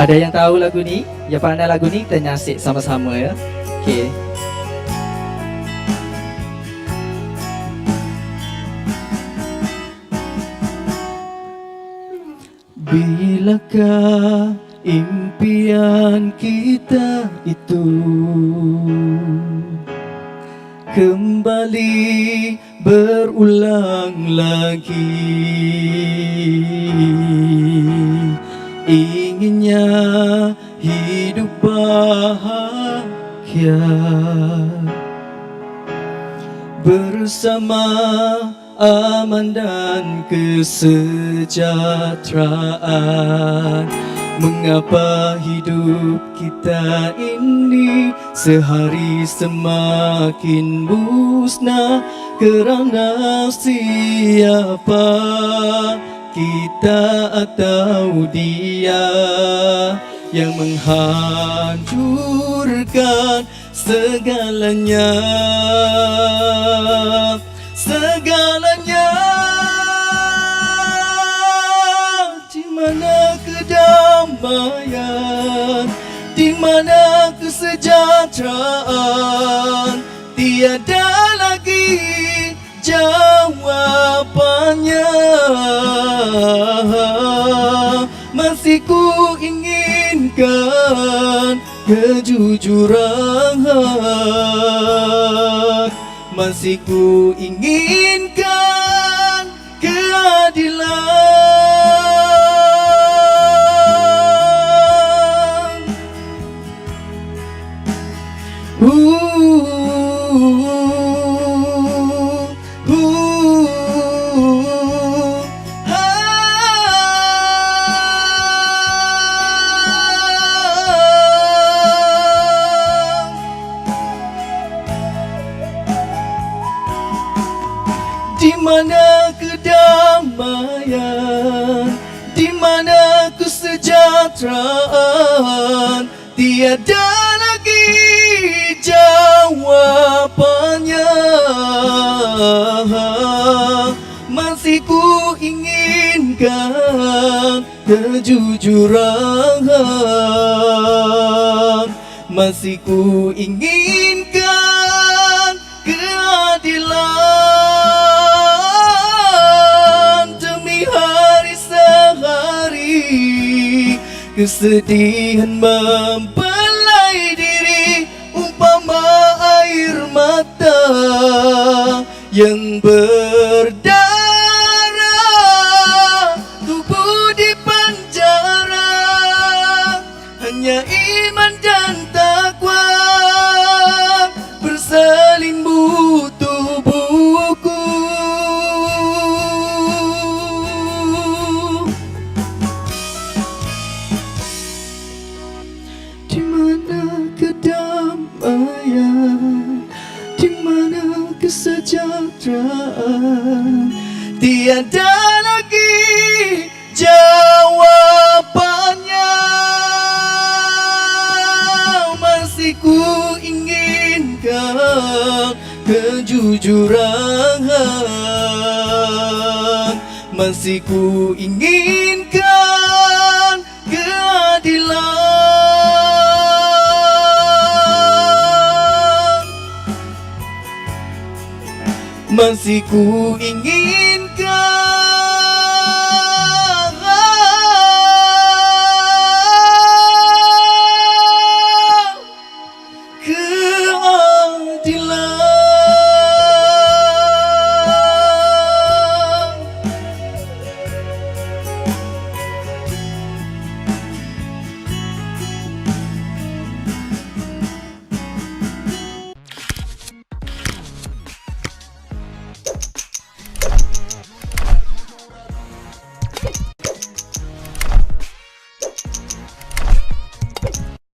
Ada yang tahu lagu ni? Yang pandai lagu ni? Kita nyansik sama-sama ya. Okey. Bilakah impian kita itu kembali berulang lagi? Inginnya hidup bahagia bersama aman dan kesejahteraan. Mengapa hidup kita ini sehari semakin musnah? Kerana siapa? Kita atau dia yang menghancurkan segalanya? Segalanya. Di mana kedamaian? Di mana kesejahteraan? Tiada lagi jawapannya. Masih ku inginkan kejujuran, masih ku inginkan keadilan. Di mana kedamaian? Di mana kesejahteraan? Tiada lagi jawapannya. Masih ku inginkan kejujuran, masih ku inginkan keadilan. Demi hari sehari kesedihan mempelai diri, umpama air mata yang berdarah, tubuh di penjara. Hanya iman dan takwa berselimut tubuhku. Di mana kedamaian? Di mana kesejahteraan? Tiada lagi jawapannya. Masih ku inginkan kejujuran, masih ku inginkan keadilan, masih ku ingin